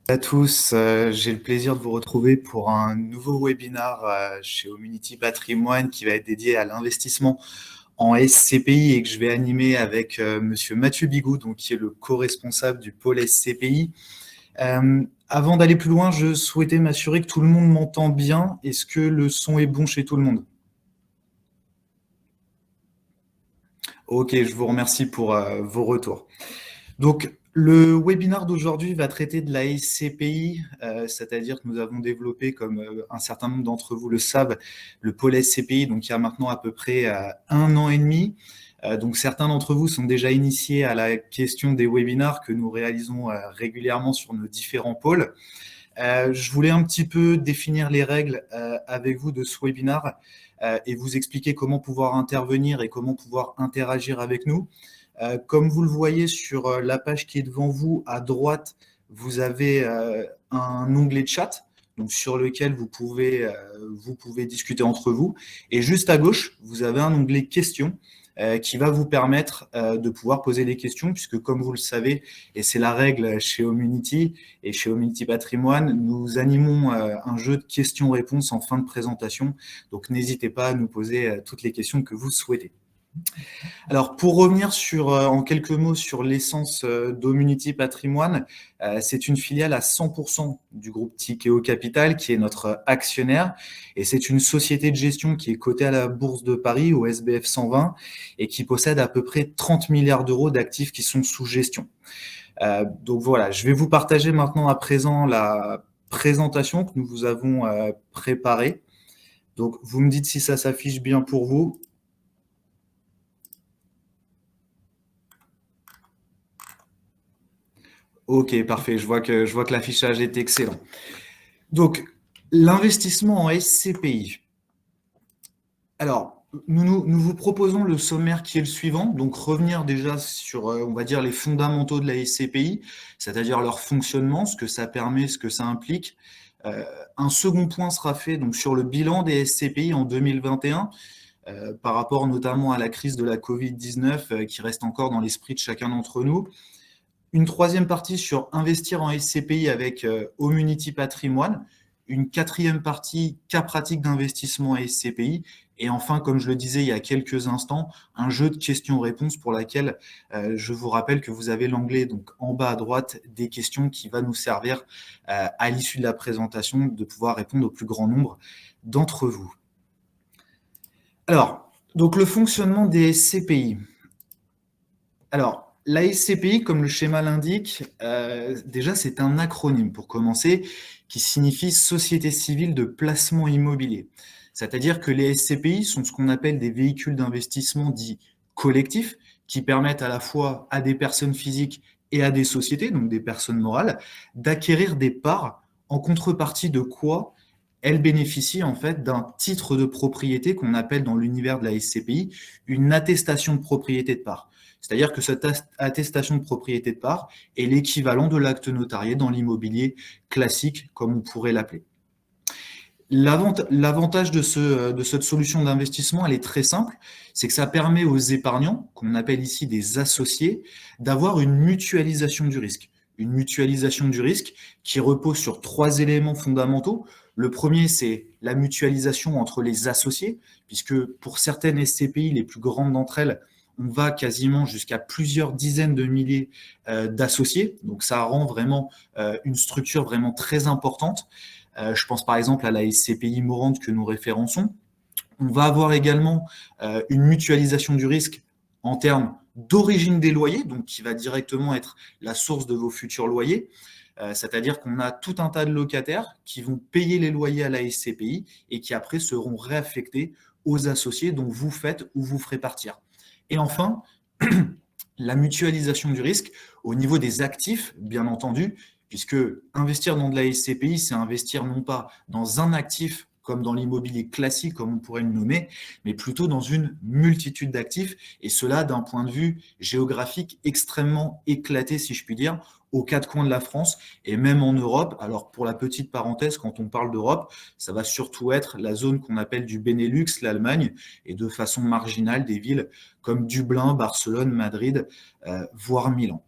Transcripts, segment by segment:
À tous, j'ai le plaisir de vous retrouver pour un nouveau webinaire chez Homunity Patrimoine qui va être dédié à l'investissement en SCPI et que je vais animer avec Monsieur Mathieu Bigou, donc, qui est le co-responsable du pôle SCPI. Avant d'aller plus loin, je souhaitais m'assurer que tout le monde m'entend bien. Est-ce que le son est bon chez tout le monde? Ok, je vous remercie pour vos retours. Donc, le webinaire d'aujourd'hui va traiter de la SCPI, c'est-à-dire que nous avons développé, comme un certain nombre d'entre vous le savent, le pôle SCPI, donc il y a maintenant à peu près 1 an et demi. Donc, certains d'entre vous sont déjà initiés à la question des webinaires que nous réalisons régulièrement sur nos différents pôles. Je voulais un petit peu définir les règles avec vous de ce webinaire et vous expliquer comment pouvoir intervenir et comment pouvoir interagir avec nous. Comme vous le voyez sur la page qui est devant vous, à droite, vous avez un onglet chat, donc sur lequel vous pouvez discuter entre vous. Et juste à gauche, vous avez un onglet questions qui va vous permettre de pouvoir poser des questions, puisque comme vous le savez, et c'est la règle chez Homunity et chez Homunity Patrimoine, nous animons un jeu de questions-réponses en fin de présentation. Donc n'hésitez pas à nous poser toutes les questions que vous souhaitez. Alors, pour revenir en quelques mots sur l'essence d'Homunity Patrimoine, c'est une filiale à 100% du groupe Tikeo Capital, qui est notre actionnaire, et c'est une société de gestion qui est cotée à la Bourse de Paris, au SBF 120, et qui possède à peu près 30 milliards d'euros d'actifs qui sont sous gestion. Donc voilà, je vais vous partager maintenant à présent la présentation que nous vous avons préparée. Donc, vous me dites si ça s'affiche bien pour vous. Ok, parfait. Je vois que l'affichage est excellent. Donc, l'investissement en SCPI. Alors, nous vous proposons le sommaire qui est le suivant. Donc, revenir déjà sur, on va dire, les fondamentaux de la SCPI, c'est-à-dire leur fonctionnement, ce que ça permet, ce que ça implique. Un second point sera fait donc, sur le bilan des SCPI en 2021, par rapport notamment à la crise de la Covid-19 qui reste encore dans l'esprit de chacun d'entre nous. Une troisième partie sur investir en SCPI avec Homunity Patrimoine. Une quatrième partie, cas pratique d'investissement en SCPI. Et enfin, comme je le disais il y a quelques instants, un jeu de questions-réponses pour laquelle je vous rappelle que vous avez l'onglet donc en bas à droite des questions qui va nous servir à l'issue de la présentation de pouvoir répondre au plus grand nombre d'entre vous. Alors, donc le fonctionnement des SCPI. Alors, la SCPI, comme le schéma l'indique, déjà c'est un acronyme pour commencer qui signifie Société civile de placement immobilier. C'est-à-dire que les SCPI sont ce qu'on appelle des véhicules d'investissement dits collectifs qui permettent à la fois à des personnes physiques et à des sociétés, donc des personnes morales, d'acquérir des parts en contrepartie de quoi elles bénéficient en fait d'un titre de propriété qu'on appelle dans l'univers de la SCPI une attestation de propriété de part. C'est-à-dire que cette attestation de propriété de part est l'équivalent de l'acte notarié dans l'immobilier classique, comme on pourrait l'appeler. L'avantage de cette solution d'investissement, elle est très simple, c'est que ça permet aux épargnants, qu'on appelle ici des associés, d'avoir une mutualisation du risque. Une mutualisation du risque qui repose sur 3 éléments fondamentaux. Le premier, c'est la mutualisation entre les associés, puisque pour certaines SCPI, les plus grandes d'entre elles, on va quasiment jusqu'à plusieurs dizaines de milliers d'associés. Donc ça rend vraiment une structure vraiment très importante. Je pense par exemple à la SCPI Morande que nous référençons. On va avoir également une mutualisation du risque en termes d'origine des loyers, donc qui va directement être la source de vos futurs loyers. C'est-à-dire qu'on a tout un tas de locataires qui vont payer les loyers à la SCPI et qui après seront réaffectés aux associés dont vous faites ou vous ferez partir. Et enfin, la mutualisation du risque au niveau des actifs, bien entendu, puisque investir dans de la SCPI, c'est investir non pas dans un actif comme dans l'immobilier classique, comme on pourrait le nommer, mais plutôt dans une multitude d'actifs, et cela d'un point de vue géographique extrêmement éclaté, si je puis dire, aux 4 coins de la France et même en Europe. Alors pour la petite parenthèse, quand on parle d'Europe, ça va surtout être la zone qu'on appelle du Benelux, l'Allemagne, et de façon marginale des villes comme Dublin, Barcelone, Madrid, voire Milan.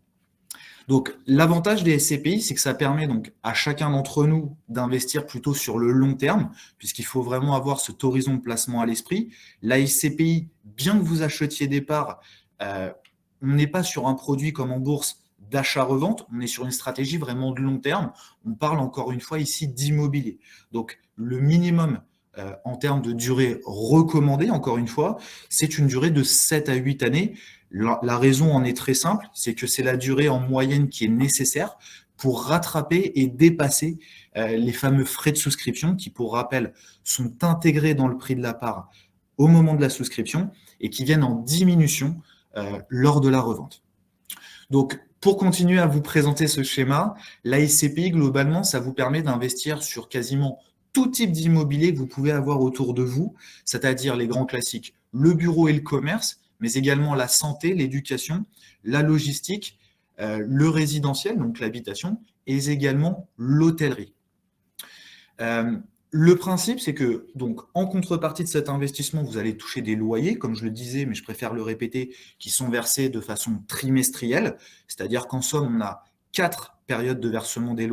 Donc, l'avantage des SCPI, c'est que ça permet donc à chacun d'entre nous d'investir plutôt sur le long terme, puisqu'il faut vraiment avoir cet horizon de placement à l'esprit. La SCPI, bien que vous achetiez des parts, euh, on n'est pas sur un produit comme en bourse d'achat-revente, on est sur une stratégie vraiment de long terme. On parle encore une fois ici d'immobilier. Donc, le minimum en termes de durée recommandée, encore une fois, c'est une durée de 7 à 8 années. La raison en est très simple, c'est que c'est la durée en moyenne qui est nécessaire pour rattraper et dépasser les fameux frais de souscription qui, pour rappel, sont intégrés dans le prix de la part au moment de la souscription et qui viennent en diminution lors de la revente. Donc, pour continuer à vous présenter ce schéma, la SCPI, globalement, ça vous permet d'investir sur quasiment tout type d'immobilier que vous pouvez avoir autour de vous, c'est-à-dire les grands classiques, le bureau et le commerce, mais également la santé, l'éducation, la logistique, le résidentiel, donc l'habitation, et également l'hôtellerie. Le principe, c'est que, donc, en contrepartie de cet investissement, vous allez toucher des loyers, comme je le disais, mais je préfère le répéter, qui sont versés de façon trimestrielle, c'est-à-dire qu'en somme, on a 4 périodes de versement des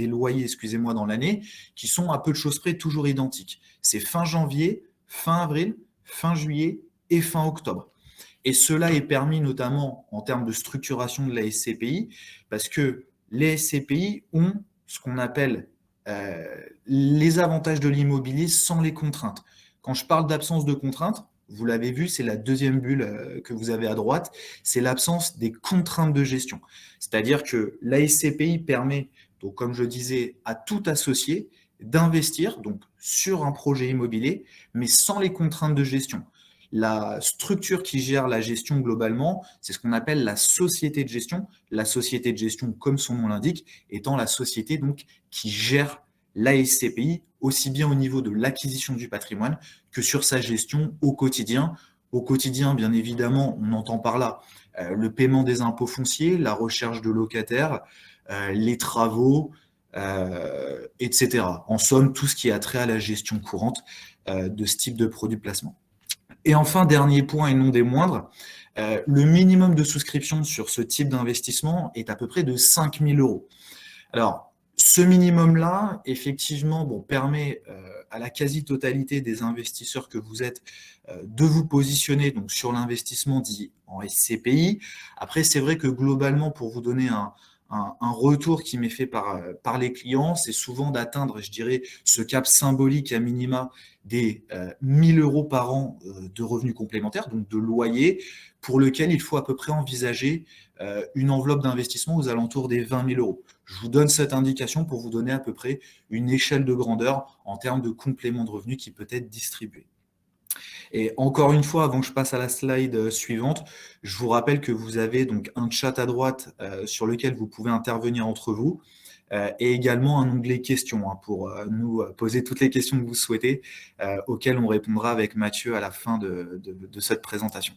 loyers, excusez-moi, dans l'année, qui sont à peu de choses près toujours identiques. C'est fin janvier, fin avril, fin juillet et fin octobre. Et cela est permis notamment en termes de structuration de la SCPI, parce que les SCPI ont ce qu'on appelle les avantages de l'immobilier sans les contraintes. Quand je parle d'absence de contraintes, vous l'avez vu, c'est la deuxième bulle que vous avez à droite, c'est l'absence des contraintes de gestion. C'est-à-dire que la SCPI permet, donc, comme je disais, à tout associé d'investir donc, sur un projet immobilier, mais sans les contraintes de gestion. La structure qui gère la gestion globalement, c'est ce qu'on appelle la société de gestion. La société de gestion, comme son nom l'indique, étant la société donc, qui gère la SCPI, aussi bien au niveau de l'acquisition du patrimoine que sur sa gestion au quotidien. Au quotidien, bien évidemment, on entend par là le paiement des impôts fonciers, la recherche de locataires, les travaux, etc. En somme, tout ce qui a trait à la gestion courante de ce type de produit de placement. Et enfin, dernier point et non des moindres, le minimum de souscription sur ce type d'investissement est à peu près de 5 000 euros. Alors, ce minimum-là, effectivement, permet à la quasi-totalité des investisseurs que vous êtes de vous positionner donc, sur l'investissement dit en SCPI. Après, c'est vrai que globalement, pour vous donner un retour qui m'est fait par les clients, c'est souvent d'atteindre, je dirais, ce cap symbolique à minima des 1 000 euros par an de revenus complémentaires, donc de loyer, pour lequel il faut à peu près envisager une enveloppe d'investissement aux alentours des 20 000 euros. Je vous donne cette indication pour vous donner à peu près une échelle de grandeur en termes de complément de revenus qui peut être distribué. Et encore une fois, avant que je passe à la slide suivante, je vous rappelle que vous avez donc un chat à droite sur lequel vous pouvez intervenir entre vous et également un onglet questions pour nous poser toutes les questions que vous souhaitez auxquelles on répondra avec Mathieu à la fin de cette présentation.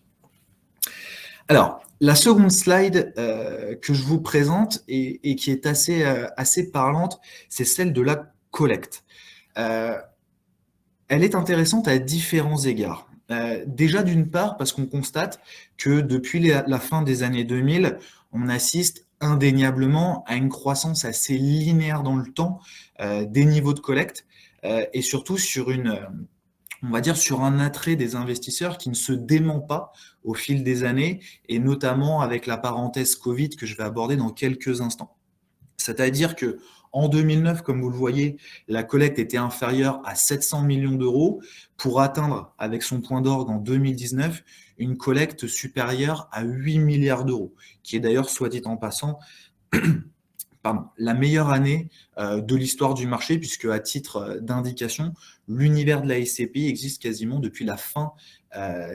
Alors, la seconde slide que je vous présente et qui est assez parlante, c'est celle de la collecte. Elle est intéressante à différents égards. Déjà d'une part parce qu'on constate que depuis la fin des années 2000, on assiste indéniablement à une croissance assez linéaire dans le temps des niveaux de collecte et surtout sur on va dire sur un attrait des investisseurs qui ne se dément pas au fil des années et notamment avec la parenthèse Covid que je vais aborder dans quelques instants. C'est-à-dire que en 2009, comme vous le voyez, la collecte était inférieure à 700 millions d'euros pour atteindre, avec son point d'orgue en 2019, une collecte supérieure à 8 milliards d'euros, qui est d'ailleurs, soit dit en passant, la meilleure année de l'histoire du marché, puisque à titre d'indication, l'univers de la SCPI existe quasiment depuis la fin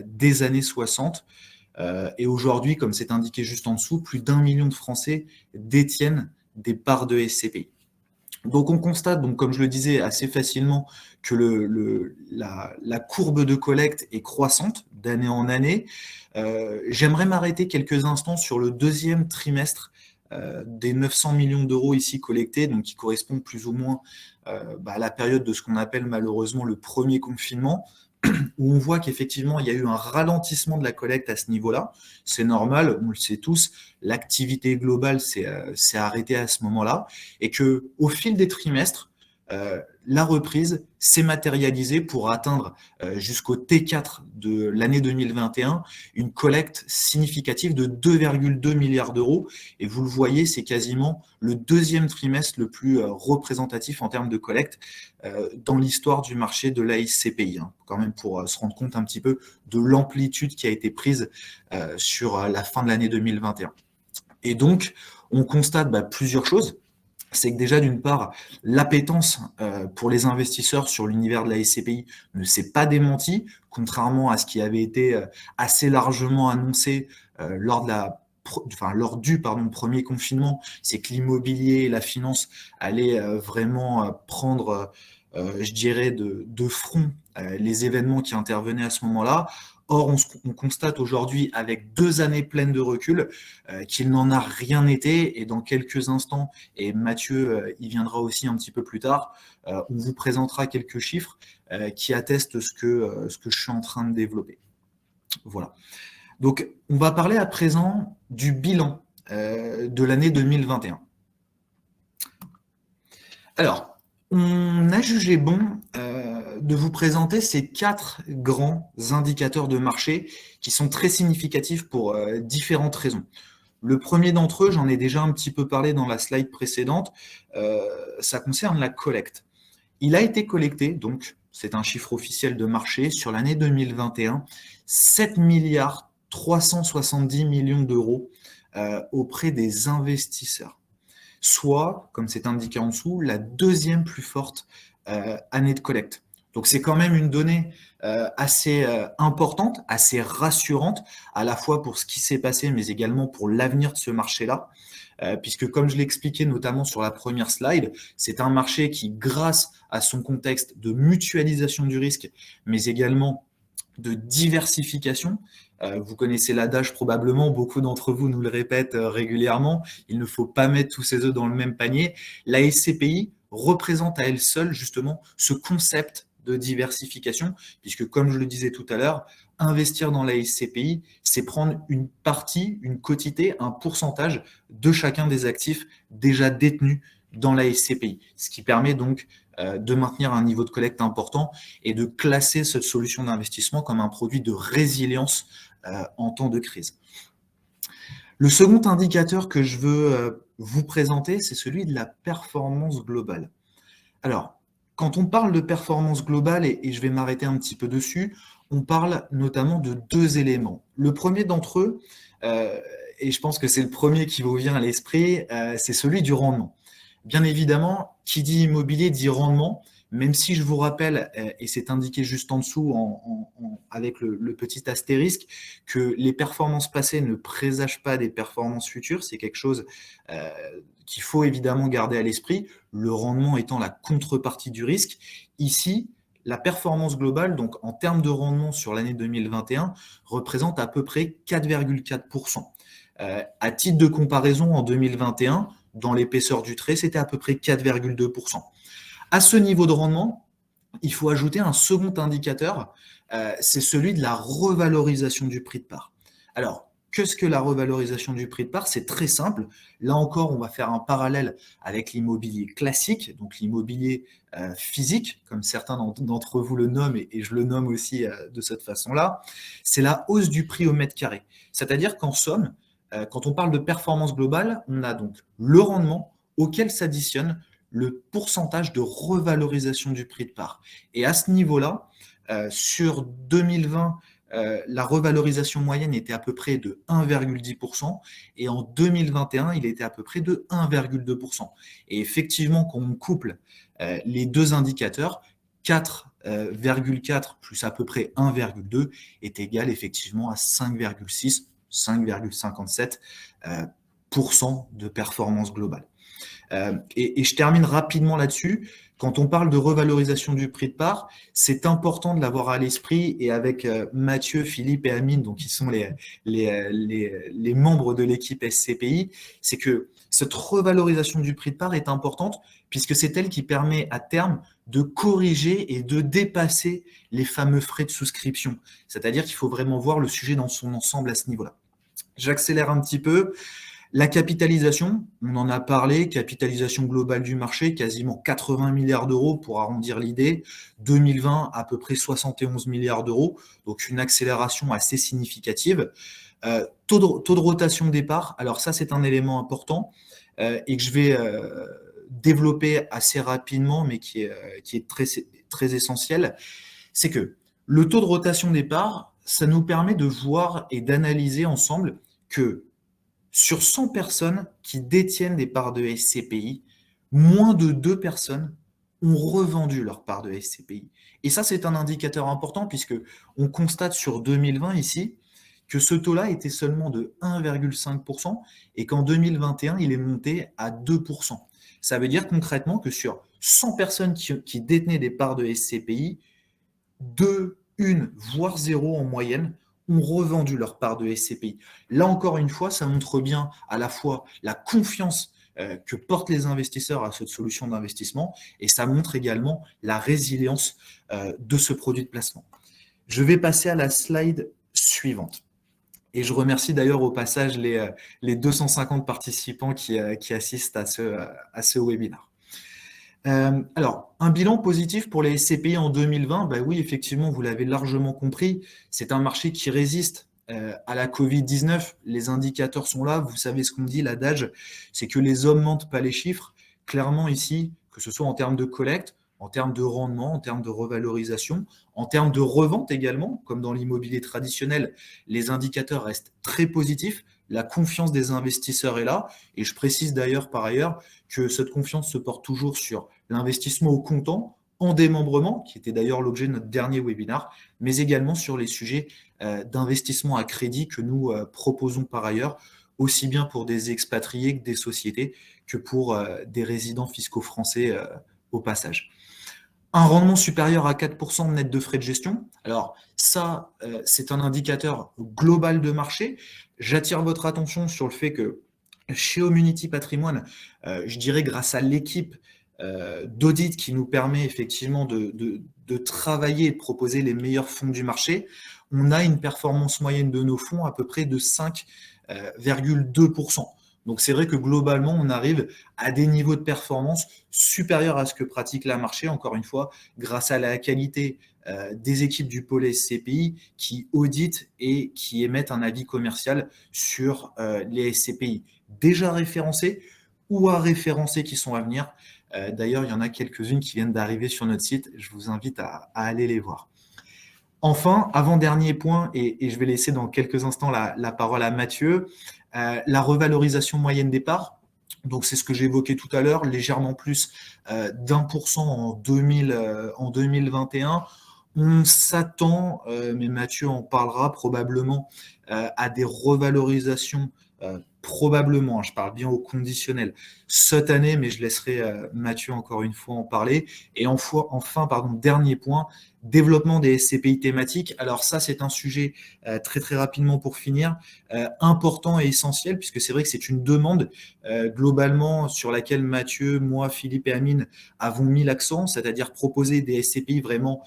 des années 60. Et aujourd'hui, comme c'est indiqué juste en dessous, plus d'1 million de Français détiennent des parts de SCPI. Donc on constate, donc, comme je le disais assez facilement, que la courbe de collecte est croissante d'année en année. J'aimerais m'arrêter quelques instants sur le deuxième trimestre des 900 millions d'euros ici collectés, donc qui correspond plus ou moins à la période de ce qu'on appelle malheureusement le premier confinement, où on voit qu'effectivement, il y a eu un ralentissement de la collecte à ce niveau-là. C'est normal, on le sait tous, l'activité globale s'est arrêtée à ce moment-là, et qu'au fil des trimestres, la reprise s'est matérialisée pour atteindre jusqu'au T4 de l'année 2021 une collecte significative de 2,2 milliards d'euros. Et vous le voyez, c'est quasiment le deuxième trimestre le plus représentatif en termes de collecte dans l'histoire du marché de l'ASCPI, hein, quand même pour se rendre compte un petit peu de l'amplitude qui a été prise sur la fin de l'année 2021. Et donc, on constate plusieurs choses. C'est que déjà, d'une part, l'appétence pour les investisseurs sur l'univers de la SCPI ne s'est pas démentie, contrairement à ce qui avait été assez largement annoncé lors du premier confinement, c'est que l'immobilier et la finance allaient vraiment prendre, je dirais, de front les événements qui intervenaient à ce moment-là. Or, on constate aujourd'hui, avec 2 années pleines de recul, qu'il n'en a rien été. Et dans quelques instants, et Mathieu y viendra aussi un petit peu plus tard, on vous présentera quelques chiffres qui attestent ce que je suis en train de développer. Voilà. Donc, on va parler à présent du bilan de l'année 2021. Alors, on a jugé bon de vous présenter ces 4 grands indicateurs de marché qui sont très significatifs pour différentes raisons. Le premier d'entre eux, j'en ai déjà un petit peu parlé dans la slide précédente, ça concerne la collecte. Il a été collecté, donc c'est un chiffre officiel de marché, sur l'année 2021, 7 milliards 370 millions d'euros auprès des investisseurs. Soit, comme c'est indiqué en dessous, la deuxième plus forte année de collecte. Donc c'est quand même une donnée assez importante, assez rassurante, à la fois pour ce qui s'est passé, mais également pour l'avenir de ce marché-là. Puisque comme je l'expliquais notamment sur la première slide, c'est un marché qui, grâce à son contexte de mutualisation du risque, mais également de diversification. Vous connaissez l'adage probablement, beaucoup d'entre vous nous le répètent régulièrement, il ne faut pas mettre tous ses œufs dans le même panier. La SCPI représente à elle seule justement ce concept de diversification, puisque comme je le disais tout à l'heure, investir dans la SCPI, c'est prendre une partie, une quotité, un pourcentage de chacun des actifs déjà détenus dans la SCPI, ce qui permet donc de maintenir un niveau de collecte important et de classer cette solution d'investissement comme un produit de résilience en temps de crise. Le second indicateur que je veux vous présenter, c'est celui de la performance globale. Alors, quand on parle de performance globale, et je vais m'arrêter un petit peu dessus, on parle notamment de 2 éléments. Le premier d'entre eux, et je pense que c'est le premier qui vous vient à l'esprit, c'est celui du rendement. Bien évidemment, qui dit immobilier dit rendement, même si je vous rappelle, et c'est indiqué juste en dessous avec le petit astérisque, que les performances passées ne présagent pas des performances futures, c'est quelque chose qu'il faut évidemment garder à l'esprit, le rendement étant la contrepartie du risque. Ici, la performance globale, donc en termes de rendement sur l'année 2021, représente à peu près 4,4%. À titre de comparaison, en 2021, dans l'épaisseur du trait, c'était à peu près 4,2%. À ce niveau de rendement, il faut ajouter un second indicateur, c'est celui de la revalorisation du prix de part. Alors, qu'est-ce que la revalorisation du prix de part? C'est très simple. Là encore, on va faire un parallèle avec l'immobilier classique, donc l'immobilier physique, comme certains d'entre vous le nomment, et je le nomme aussi de cette façon-là. C'est la hausse du prix au mètre carré. C'est-à-dire qu'en somme, quand on parle de performance globale, on a donc le rendement auquel s'additionne le pourcentage de revalorisation du prix de part. Et à ce niveau-là, sur 2020, la revalorisation moyenne était à peu près de 1,10% et en 2021, il était à peu près de 1,2%. Et effectivement, quand on couple les deux indicateurs, 4,4 plus à peu près 1,2 est égal effectivement à 5,6, 5,57% de performance globale. Et je termine rapidement là-dessus. Quand on parle de revalorisation du prix de part, c'est important de l'avoir à l'esprit et avec Mathieu, Philippe et Amine, donc qui sont les membres de l'équipe SCPI, c'est que cette revalorisation du prix de part est importante puisque c'est elle qui permet à terme de corriger et de dépasser les fameux frais de souscription. C'est-à-dire qu'il faut vraiment voir le sujet dans son ensemble à ce niveau-là. J'accélère un petit peu. La capitalisation, on en a parlé, capitalisation globale du marché, quasiment 80 milliards d'euros pour arrondir l'idée. 2020, à peu près 71 milliards d'euros, donc une accélération assez significative. Taux de rotation des parts, alors ça c'est un élément important et que je vais développer assez rapidement, mais qui est très essentiel. C'est que le taux de rotation des parts, ça nous permet de voir et d'analyser ensemble que sur 100 personnes qui détiennent des parts de SCPI, moins de 2 personnes ont revendu leurs parts de SCPI. Et ça, c'est un indicateur important puisque on constate sur 2020 ici que ce taux-là était seulement de 1,5% et qu'en 2021, il est monté à 2%. Ça veut dire concrètement que sur 100 personnes qui détenaient des parts de SCPI, 2, 1, voire 0 en moyenne, ont revendu leur part de SCPI. Là encore une fois, ça montre bien à la fois la confiance que portent les investisseurs à cette solution d'investissement et ça montre également la résilience de ce produit de placement. Je vais passer à la slide suivante. Et je remercie d'ailleurs au passage les 250 participants qui assistent à ce webinaire. Alors, un bilan positif pour les SCPI en 2020, bah oui, effectivement, vous l'avez largement compris, c'est un marché qui résiste à la Covid-19. Les indicateurs sont là, vous savez ce qu'on dit, l'adage, c'est que les hommes mentent pas les chiffres. Clairement ici, que ce soit en termes de collecte, en termes de rendement, en termes de revalorisation, en termes de revente également, comme dans l'immobilier traditionnel, les indicateurs restent très positifs. La confiance des investisseurs est là. Et je précise d'ailleurs par ailleurs que cette confiance se porte toujours sur l'investissement au comptant, en démembrement, qui était d'ailleurs l'objet de notre dernier webinaire, mais également sur les sujets d'investissement à crédit que nous proposons par ailleurs, aussi bien pour des expatriés que des sociétés, que pour des résidents fiscaux français au passage. Un rendement supérieur à 4% net de frais de gestion. Alors ça, c'est un indicateur global de marché. J'attire votre attention sur le fait que chez Homunity Patrimoine, je dirais grâce à l'équipe d'audit qui nous permet effectivement de travailler et de proposer les meilleurs fonds du marché, on a une performance moyenne de nos fonds à peu près de 5,2%. Donc c'est vrai que globalement, on arrive à des niveaux de performance supérieurs à ce que pratique la marché, encore une fois, grâce à la qualité des équipes du pôle SCPI qui auditent et qui émettent un avis commercial sur les SCPI déjà référencés ou à référencer qui sont à venir. D'ailleurs, il y en a quelques-unes qui viennent d'arriver sur notre site. Je vous invite à aller les voir. Enfin, avant-dernier point, et je vais laisser dans quelques instants la parole à Mathieu, la revalorisation moyenne des parts. Donc, c'est ce que j'évoquais tout à l'heure, légèrement plus d'1% en 2021. On s'attend, mais Mathieu en parlera probablement, à des revalorisations probablement, je parle bien au conditionnel, cette année, mais je laisserai Mathieu encore une fois en parler. Et enfin, dernier point, développement des SCPI thématiques. Alors ça, c'est un sujet très très rapidement pour finir, important et essentiel, puisque c'est vrai que c'est une demande globalement sur laquelle Mathieu, moi, Philippe et Amine avons mis l'accent, c'est-à-dire proposer des SCPI vraiment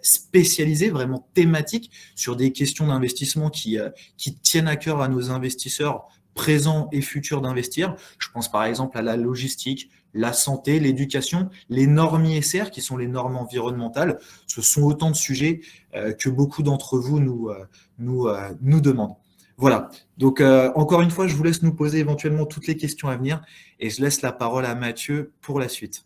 spécialisés, vraiment thématiques, sur des questions d'investissement qui tiennent à cœur à nos investisseurs présents et futurs d'investir. Je pense par exemple à la logistique, la santé, l'éducation, les normes ISR qui sont les normes environnementales. Ce sont autant de sujets que beaucoup d'entre vous nous demandent. Voilà. Donc, encore une fois, je vous laisse nous poser éventuellement toutes les questions à venir et je laisse la parole à Mathieu pour la suite.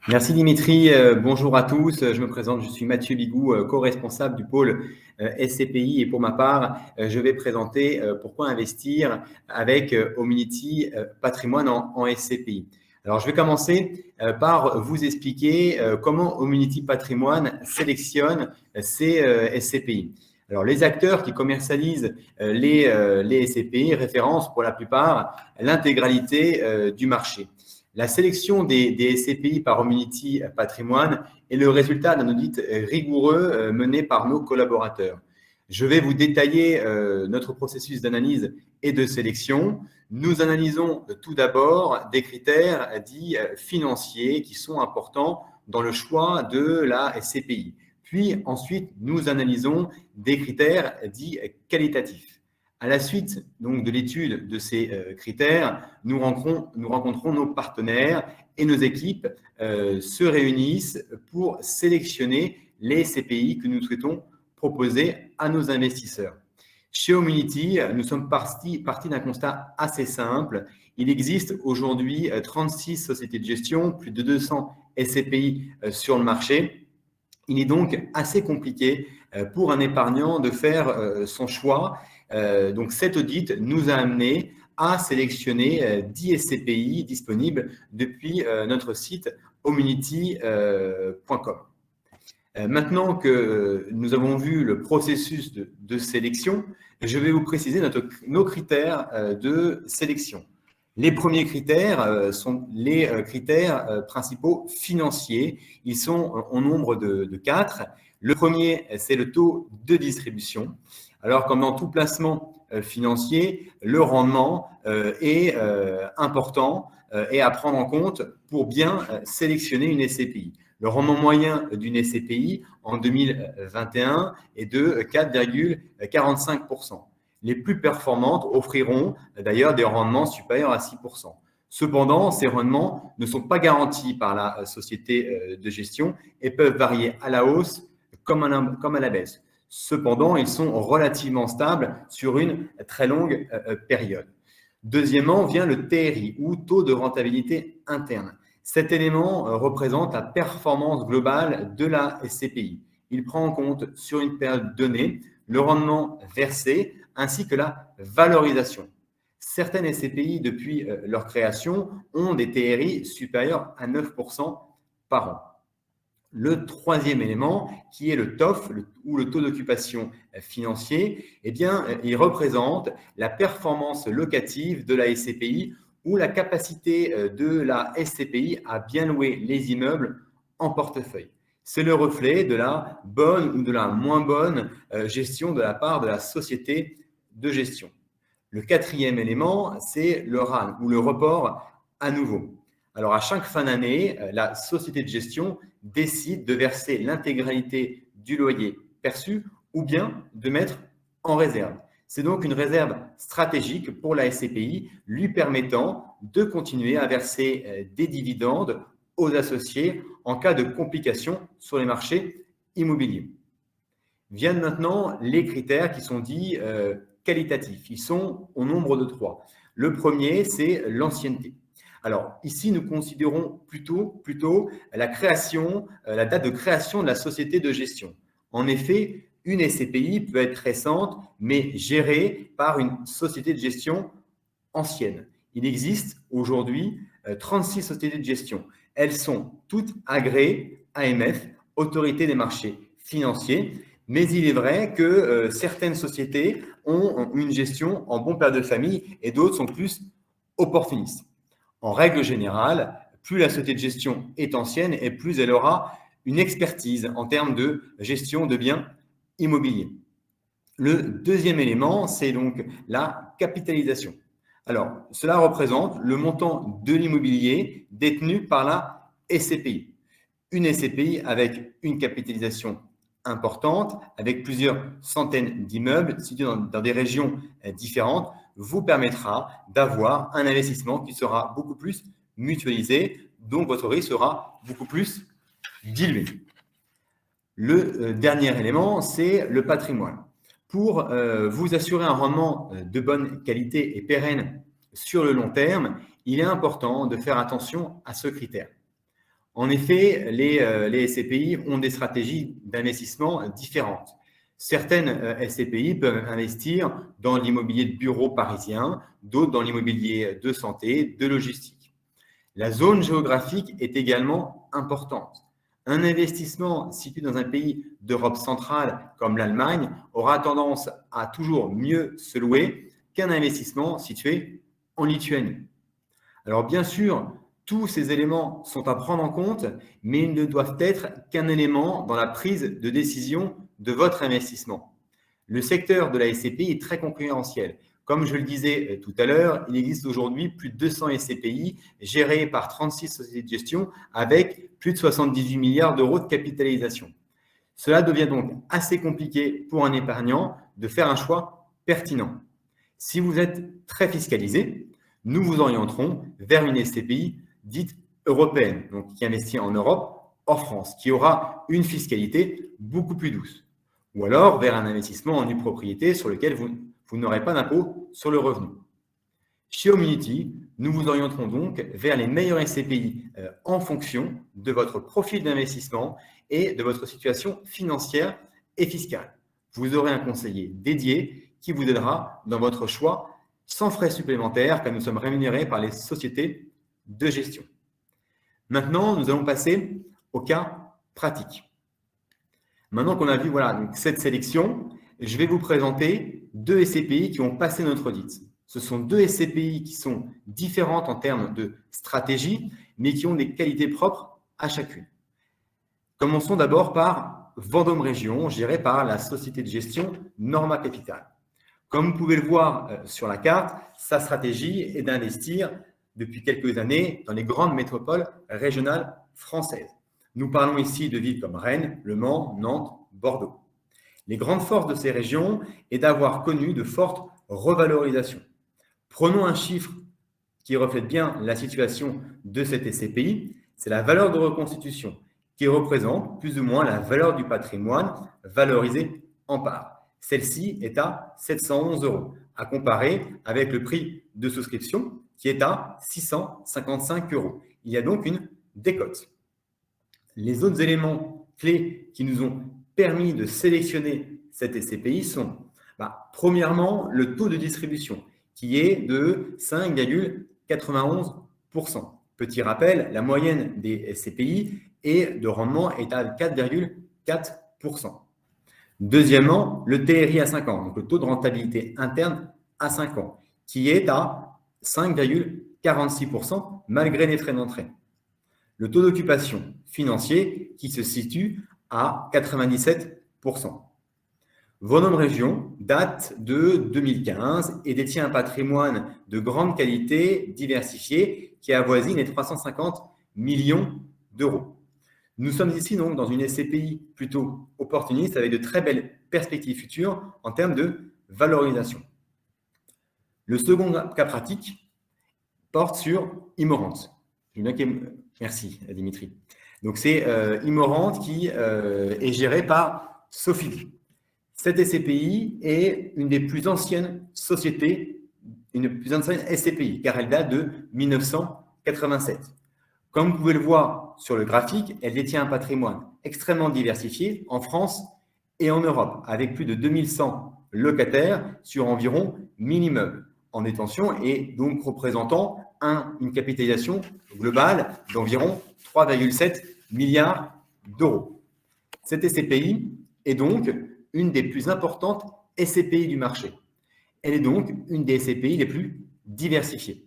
Merci Dimitri, bonjour à tous. Je me présente, je suis Mathieu Bigou, co-responsable du pôle SCPI et pour ma part, je vais présenter pourquoi investir avec Homunity Patrimoine en SCPI. Alors, je vais commencer par vous expliquer comment Homunity Patrimoine sélectionne ces SCPI. Alors, les acteurs qui commercialisent les SCPI référencent pour la plupart l'intégralité du marché. La sélection des SCPI par Homunity Patrimoine est le résultat d'un audit rigoureux mené par nos collaborateurs. Je vais vous détailler notre processus d'analyse et de sélection. Nous analysons tout d'abord des critères dits financiers qui sont importants dans le choix de la SCPI. Puis ensuite, nous analysons des critères dits qualitatifs. À la suite donc, de l'étude de ces critères, nous rencontrons nos partenaires et nos équipes se réunissent pour sélectionner les SCPI que nous souhaitons proposer à nos investisseurs. Chez Homunity, nous sommes partis d'un constat assez simple. Il existe aujourd'hui 36 sociétés de gestion, plus de 200 SCPI sur le marché. Il est donc assez compliqué pour un épargnant de faire son choix. Donc, cet audit nous a amené à sélectionner 10 SCPI disponibles depuis notre site homunity.com. Maintenant que nous avons vu le processus de sélection, je vais vous préciser nos critères de sélection. Les premiers critères sont les critères principaux financiers. Ils sont au nombre de 4. Le premier, c'est le taux de distribution. Alors, comme dans tout placement financier, le rendement est important et à prendre en compte pour bien sélectionner une SCPI. Le rendement moyen d'une SCPI en 2021 est de 4,45%. Les plus performantes offriront d'ailleurs des rendements supérieurs à 6%. Cependant, ces rendements ne sont pas garantis par la société de gestion et peuvent varier à la hausse comme à la baisse. Cependant, ils sont relativement stables sur une très longue période. Deuxièmement, vient le TRI ou taux de rentabilité interne. Cet élément représente la performance globale de la SCPI. Il prend en compte sur une période donnée le rendement versé ainsi que la valorisation. Certaines SCPI, depuis leur création, ont des TRI supérieurs à 9% par an. Le troisième élément, qui est le TOF, ou le taux d'occupation financier, eh bien, il représente la performance locative de la SCPI ou la capacité de la SCPI à bien louer les immeubles en portefeuille. C'est le reflet de la bonne ou de la moins bonne gestion de la part de la société de gestion. Le quatrième élément, c'est le RAN ou le report à nouveau. Alors, à chaque fin d'année, la société de gestion décide de verser l'intégralité du loyer perçu ou bien de mettre en réserve. C'est donc une réserve stratégique pour la SCPI, lui permettant de continuer à verser des dividendes aux associés en cas de complications sur les marchés immobiliers. Viennent maintenant les critères qui sont dits qualitatifs. Ils sont au nombre de 3. Le premier, c'est l'ancienneté. Alors, ici, nous considérons plutôt la date de création de la société de gestion. En effet, une SCPI peut être récente, mais gérée par une société de gestion ancienne. Il existe aujourd'hui 36 sociétés de gestion. Elles sont toutes agréées AMF, Autorité des marchés financiers, mais il est vrai que certaines sociétés ont une gestion en bon père de famille et d'autres sont plus opportunistes. En règle générale, plus la société de gestion est ancienne et plus elle aura une expertise en termes de gestion de biens immobiliers. Le deuxième élément, c'est donc la capitalisation. Alors, cela représente le montant de l'immobilier détenu par la SCPI. Une SCPI avec une capitalisation importante, avec plusieurs centaines d'immeubles situés dans des régions différentes, vous permettra d'avoir un investissement qui sera beaucoup plus mutualisé, donc votre risque sera beaucoup plus dilué. Le dernier élément, c'est le patrimoine. Pour vous assurer un rendement de bonne qualité et pérenne sur le long terme, il est important de faire attention à ce critère. En effet, les SCPI ont des stratégies d'investissement différentes. Certaines SCPI peuvent investir dans l'immobilier de bureau parisien, d'autres dans l'immobilier de santé, de logistique. La zone géographique est également importante. Un investissement situé dans un pays d'Europe centrale comme l'Allemagne aura tendance à toujours mieux se louer qu'un investissement situé en Lituanie. Alors bien sûr, tous ces éléments sont à prendre en compte, mais ils ne doivent être qu'un élément dans la prise de décision de votre investissement. Le secteur de la SCPI est très concurrentiel. Comme je le disais tout à l'heure, il existe aujourd'hui plus de 200 SCPI gérés par 36 sociétés de gestion avec plus de 78 milliards d'euros de capitalisation. Cela devient donc assez compliqué pour un épargnant de faire un choix pertinent. Si vous êtes très fiscalisé, nous vous orienterons vers une SCPI dite européenne, donc qui investit en Europe, hors France, qui aura une fiscalité beaucoup plus douce. Ou alors vers un investissement en nue propriété sur lequel vous n'aurez pas d'impôt sur le revenu. Chez Homunity, nous vous orienterons donc vers les meilleurs SCPI en fonction de votre profil d'investissement et de votre situation financière et fiscale. Vous aurez un conseiller dédié qui vous aidera dans votre choix sans frais supplémentaires car nous sommes rémunérés par les sociétés de gestion. Maintenant, nous allons passer au cas pratique. Maintenant qu'on a vu donc cette sélection, je vais vous présenter deux SCPI qui ont passé notre audit. Ce sont deux SCPI qui sont différentes en termes de stratégie, mais qui ont des qualités propres à chacune. Commençons d'abord par Vendôme Région, gérée par la société de gestion Norma Capital. Comme vous pouvez le voir sur la carte, sa stratégie est d'investir depuis quelques années dans les grandes métropoles régionales françaises. Nous parlons ici de villes comme Rennes, Le Mans, Nantes, Bordeaux. Les grandes forces de ces régions est d'avoir connu de fortes revalorisations. Prenons un chiffre qui reflète bien la situation de cette SCPI, c'est la valeur de reconstitution qui représente plus ou moins la valeur du patrimoine valorisé en part. Celle-ci est à 711 €, à comparer avec le prix de souscription qui est à 655 €. Il y a donc une décote. Les autres éléments clés qui nous ont permis de sélectionner cette SCPI sont, premièrement, le taux de distribution qui est de 5,91%. Petit rappel, la moyenne des SCPI de rendement est à 4,4%. Deuxièmement, le TRI à 5 ans, donc le taux de rentabilité interne à 5 ans, qui est à 5,46% malgré les frais d'entrée. Le taux d'occupation financier qui se situe à 97%. Vendôme Région date de 2015 et détient un patrimoine de grande qualité diversifié qui avoisine les 350 millions d'euros. Nous sommes ici donc dans une SCPI plutôt opportuniste avec de très belles perspectives futures en termes de valorisation. Le second cas pratique porte sur Immorente. Merci Dimitri. Donc c'est Immorente qui est gérée par Sofidy. Cette SCPI est une des plus anciennes sociétés, une des plus anciennes SCPI, car elle date de 1987. Comme vous pouvez le voir sur le graphique, elle détient un patrimoine extrêmement diversifié en France et en Europe, avec plus de 2100 locataires sur environ 1000 immeubles en détention et donc représentant une capitalisation globale d'environ 3,7 milliards d'euros. Cette SCPI est donc une des plus importantes SCPI du marché. Elle est donc une des SCPI les plus diversifiées.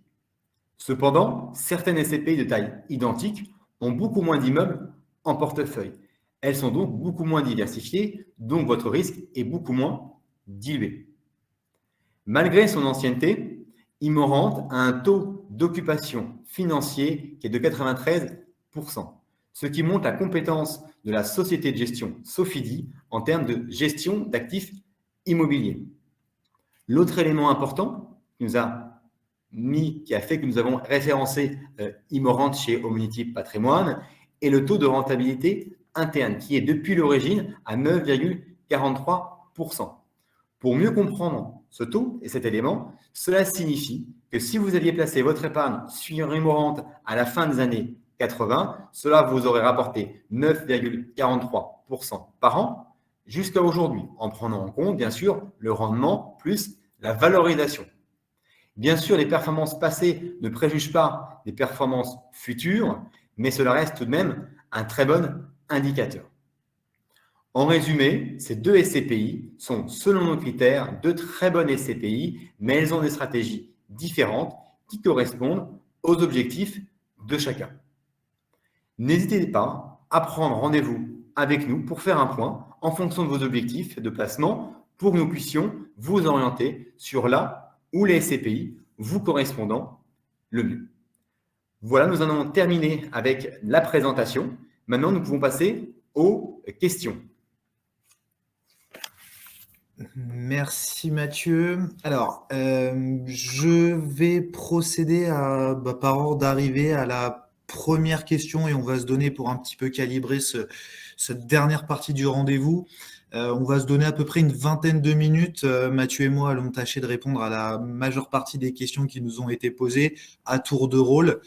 Cependant, certaines SCPI de taille identique ont beaucoup moins d'immeubles en portefeuille. Elles sont donc beaucoup moins diversifiées, donc votre risque est beaucoup moins dilué. Malgré son ancienneté, Immorente a un taux d'occupation financier qui est de 93%, ce qui montre la compétence de la société de gestion Sofidy en termes de gestion d'actifs immobiliers. L'autre élément important qui a fait que nous avons référencé Immorente chez Homunity Patrimoine est le taux de rentabilité interne qui est depuis l'origine à 9,43%. Pour mieux comprendre ce taux et cet élément, cela signifie que si vous aviez placé votre épargne sur Immorente à la fin des années 80, cela vous aurait rapporté 9,43% par an jusqu'à aujourd'hui, en prenant en compte, bien sûr, le rendement plus la valorisation. Bien sûr, les performances passées ne préjugent pas des performances futures, mais cela reste tout de même un très bon indicateurs. En résumé, ces deux SCPI sont, selon nos critères, de très bonnes SCPI, mais elles ont des stratégies différentes qui correspondent aux objectifs de chacun. N'hésitez pas à prendre rendez-vous avec nous pour faire un point en fonction de vos objectifs de placement pour que nous puissions vous orienter sur là où les SCPI vous correspondant le mieux. Voilà, nous en avons terminé avec la présentation. Maintenant, nous pouvons passer aux questions. Merci Mathieu. Alors, je vais procéder par ordre d'arrivée à la première question et on va se donner pour un petit peu calibrer cette dernière partie du rendez-vous. On va se donner à peu près une vingtaine de minutes. Mathieu et moi allons tâcher de répondre à la majeure partie des questions qui nous ont été posées à tour de rôle.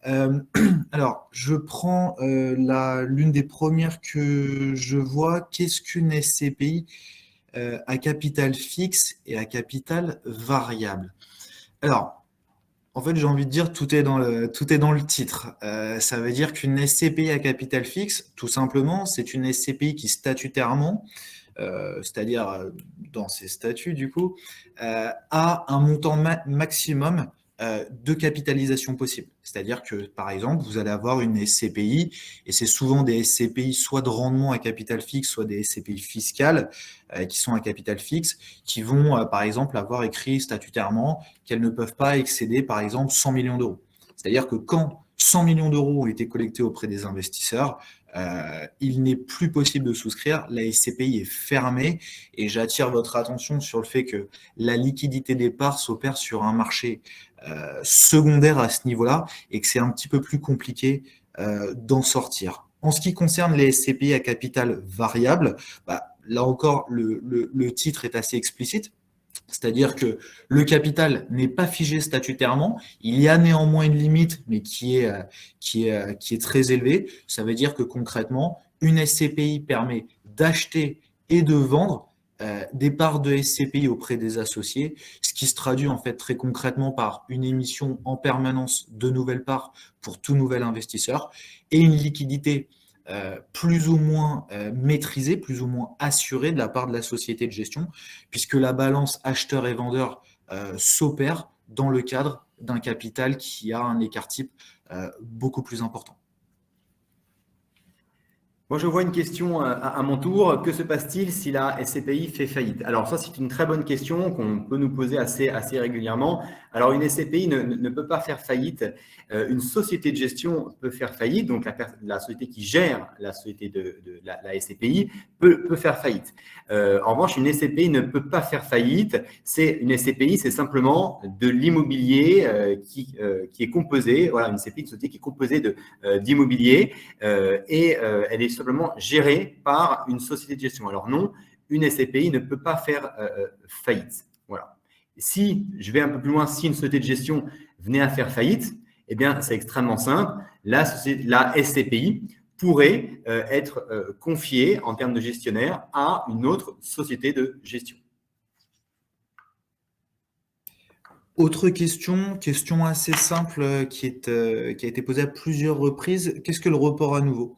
Alors, je prends l'une des premières que je vois. Qu'est-ce qu'une SCPI à capital fixe et à capital variable? Alors, en fait, j'ai envie de dire tout est dans le titre. Ça veut dire qu'une SCPI à capital fixe, tout simplement, c'est une SCPI qui statutairement, c'est-à-dire dans ses statuts du coup, a un montant maximum de capitalisation possible. C'est-à-dire que, par exemple, vous allez avoir une SCPI, et c'est souvent des SCPI soit de rendement à capital fixe, soit des SCPI fiscales qui sont à capital fixe, qui vont, par exemple, avoir écrit statutairement qu'elles ne peuvent pas excéder, par exemple, 100 millions d'euros. C'est-à-dire que quand 100 millions d'euros ont été collectés auprès des investisseurs, il n'est plus possible de souscrire, la SCPI est fermée et j'attire votre attention sur le fait que la liquidité des parts s'opère sur un marché secondaire à ce niveau-là et que c'est un petit peu plus compliqué d'en sortir. En ce qui concerne les SCPI à capital variable, là encore, le titre est assez explicite. C'est-à-dire que le capital n'est pas figé statutairement. Il y a néanmoins une limite, mais qui est très élevée. Ça veut dire que concrètement, une SCPI permet d'acheter et de vendre des parts de SCPI auprès des associés, ce qui se traduit en fait très concrètement par une émission en permanence de nouvelles parts pour tout nouvel investisseur et une liquidité plus ou moins maîtrisée, plus ou moins assurée de la part de la société de gestion, puisque la balance acheteur et vendeur s'opère dans le cadre d'un capital qui a un écart type beaucoup plus important. Moi, je vois une question à mon tour. Que se passe-t-il si la SCPI fait faillite? Alors, ça, c'est une très bonne question qu'on peut nous poser assez régulièrement. Alors, une SCPI ne peut pas faire faillite. Une société de gestion peut faire faillite. Donc, la société qui gère la société de la SCPI peut faire faillite. En revanche, une SCPI ne peut pas faire faillite. Une SCPI, c'est simplement de l'immobilier qui est composé. Voilà, une SCPI, une société qui est composée d'immobilier et elle est simplement gérée par une société de gestion. Alors non, une SCPI ne peut pas faire faillite. Voilà. Si je vais un peu plus loin, si une société de gestion venait à faire faillite, eh bien, c'est extrêmement simple. La SCPI pourrait être confiée en termes de gestionnaire à une autre société de gestion. Autre question assez simple qui a été posée à plusieurs reprises. Qu'est-ce que le report à nouveau?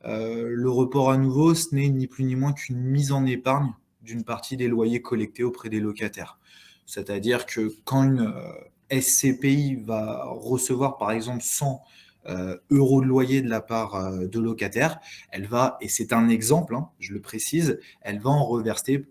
Le report à nouveau, ce n'est ni plus ni moins qu'une mise en épargne d'une partie des loyers collectés auprès des locataires. C'est-à-dire que quand une SCPI va recevoir par exemple 100 euros de loyer de la part de locataires, elle va, et c'est un exemple, hein, je le précise, elle va en reverser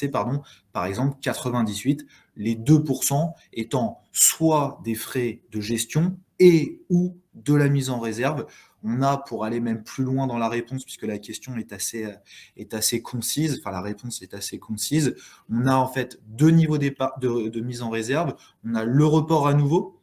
par exemple 98, les 2% étant soit des frais de gestion et ou de la mise en réserve. On a, pour aller même plus loin dans la réponse, puisque la question est assez concise, enfin la réponse est assez concise, on a en fait deux niveaux de mise en réserve. On a le report à nouveau,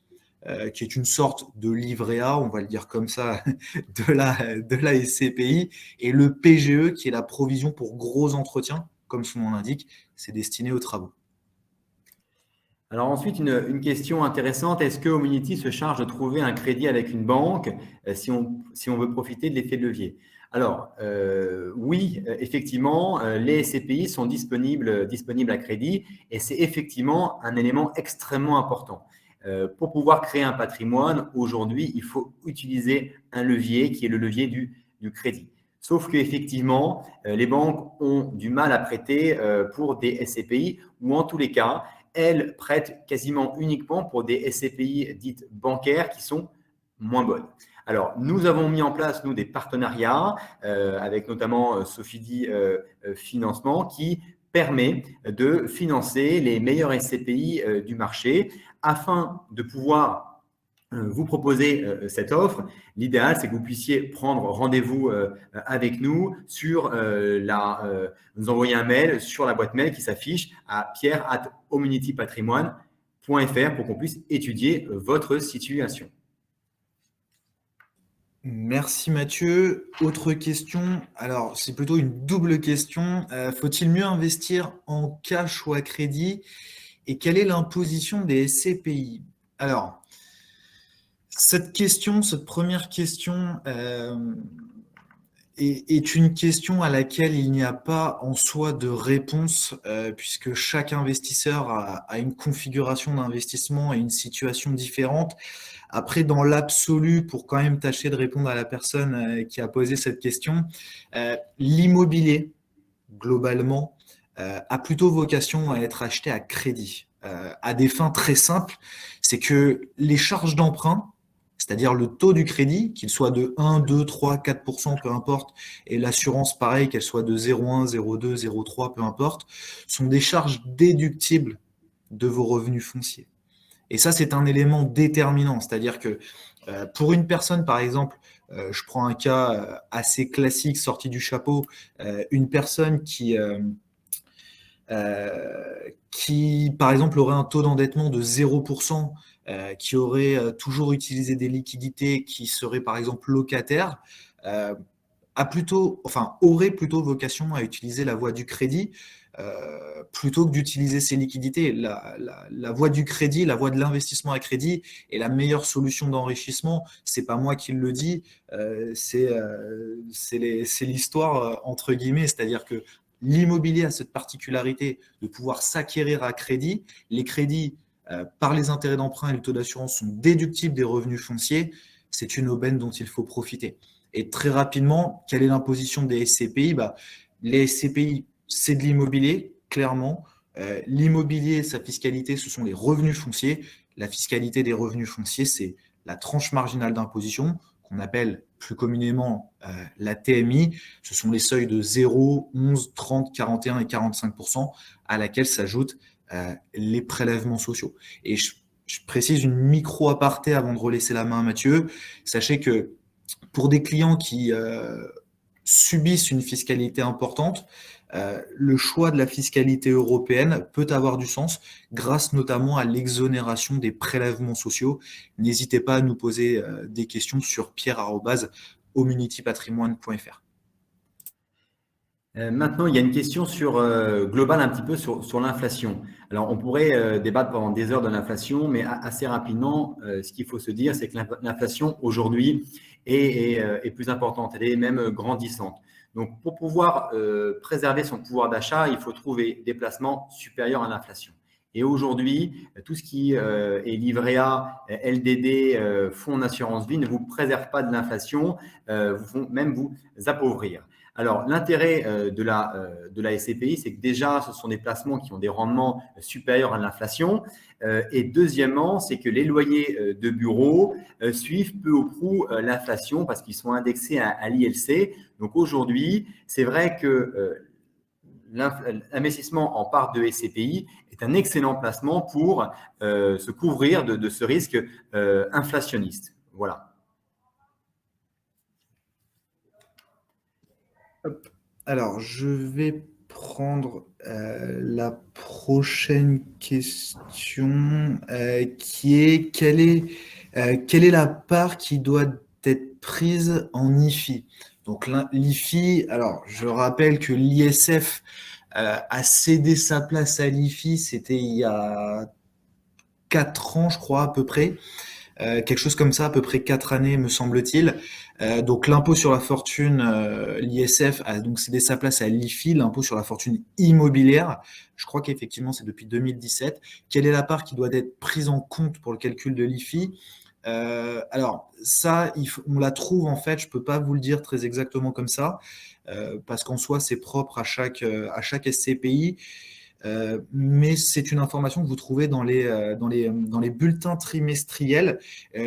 qui est une sorte de livret A, on va le dire comme ça, de la SCPI, et le PGE, qui est la provision pour gros entretien, comme son nom l'indique, c'est destiné aux travaux. Alors ensuite, une question intéressante, est-ce que Homunity se charge de trouver un crédit avec une banque si on veut profiter de l'effet de levier? Alors oui, effectivement, les SCPI sont disponibles à crédit et c'est effectivement un élément extrêmement important. Pour pouvoir créer un patrimoine, aujourd'hui, il faut utiliser un levier qui est le levier du crédit. Sauf qu'effectivement, les banques ont du mal à prêter pour des SCPI ou en tous les cas, elles prêtent quasiment uniquement pour des SCPI dites bancaires qui sont moins bonnes. Alors, nous avons mis en place, nous, des partenariats avec notamment Sofidy Financement qui permet de financer les meilleurs SCPI du marché afin de pouvoir vous proposer cette offre. L'idéal, c'est que vous puissiez prendre rendez-vous avec nous nous envoyer un mail sur la boîte mail qui s'affiche à pierre@omnitypatrimoine.fr pour qu'on puisse étudier votre situation. Merci Mathieu. Autre question, alors c'est plutôt une double question. Faut-il mieux investir en cash ou à crédit? Et quelle est l'imposition des SCPI? Alors, cette première question est une question à laquelle il n'y a pas en soi de réponse, puisque chaque investisseur a une configuration d'investissement et une situation différente. Après, dans l'absolu, pour quand même tâcher de répondre à la personne qui a posé cette question, l'immobilier, globalement, a plutôt vocation à être acheté à crédit, à des fins très simples. C'est que les charges d'emprunt, c'est-à-dire le taux du crédit, qu'il soit de 1, 2, 3, 4%, peu importe, et l'assurance, pareil, qu'elle soit de 0,1, 0,2, 0,3, peu importe, sont des charges déductibles de vos revenus fonciers. Et ça, c'est un élément déterminant. C'est-à-dire que pour une personne, par exemple, je prends un cas assez classique, sorti du chapeau, une personne qui, par exemple, aurait un taux d'endettement de 0%, qui aurait toujours utilisé des liquidités, qui serait, par exemple, locataire, aurait plutôt vocation à utiliser la voie du crédit plutôt que d'utiliser ses liquidités. La voie du crédit, la voie de l'investissement à crédit est la meilleure solution d'enrichissement. C'est pas moi qui le dis, c'est l'histoire entre guillemets, c'est-à-dire que l'immobilier a cette particularité de pouvoir s'acquérir à crédit. Les crédits, par les intérêts d'emprunt et le taux d'assurance, sont déductibles des revenus fonciers. C'est une aubaine dont il faut profiter. Et très rapidement, quelle est l'imposition des SCPI? Les SCPI, c'est de l'immobilier, clairement. L'immobilier, sa fiscalité, ce sont les revenus fonciers. La fiscalité des revenus fonciers, c'est la tranche marginale d'imposition, qu'on appelle plus communément la TMI. Ce sont les seuils de 0, 11, 30, 41 et 45%, à laquelle s'ajoutent les prélèvements sociaux. Et je précise une micro-aparté avant de relaisser la main à Mathieu. Sachez que pour des clients qui subissent une fiscalité importante, le choix de la fiscalité européenne peut avoir du sens grâce notamment à l'exonération des prélèvements sociaux. N'hésitez pas à nous poser des questions sur pierre@omnitypatrimoine.fr. Maintenant, il y a une question globale un petit peu sur l'inflation. Alors, on pourrait débattre pendant des heures de l'inflation, mais assez rapidement, ce qu'il faut se dire, c'est que l'inflation aujourd'hui est plus importante, elle est même grandissante. Donc, pour pouvoir préserver son pouvoir d'achat, il faut trouver des placements supérieurs à l'inflation. Et aujourd'hui, tout ce qui est livret A, LDD, fonds d'assurance vie ne vous préserve pas de l'inflation, vont même vous appauvrir. Alors, l'intérêt de la SCPI, c'est que déjà, ce sont des placements qui ont des rendements supérieurs à l'inflation. Et deuxièmement, c'est que les loyers de bureaux suivent peu ou prou l'inflation parce qu'ils sont indexés à l'ILC. Donc aujourd'hui, c'est vrai que l'investissement en part de SCPI est un excellent placement pour se couvrir de ce risque inflationniste. Voilà. Alors, je vais prendre la prochaine question qui est quelle est la part qui doit être prise en IFI? Donc l'IFI, alors je rappelle que l'ISF a cédé sa place à l'IFI, c'était il y a 4 ans, je crois, à peu près. Quelque chose comme ça, à peu près 4 années, me semble-t-il. Donc l'impôt sur la fortune, l'ISF a donc cédé sa place à l'IFI, l'impôt sur la fortune immobilière. Je crois qu'effectivement, c'est depuis 2017. Quelle est la part qui doit être prise en compte pour le calcul de l'IFI? Alors ça, on la trouve en fait, je peux pas vous le dire très exactement comme ça, parce qu'en soi c'est propre à chaque SCPI. Mais c'est une information que vous trouvez dans les bulletins trimestriels.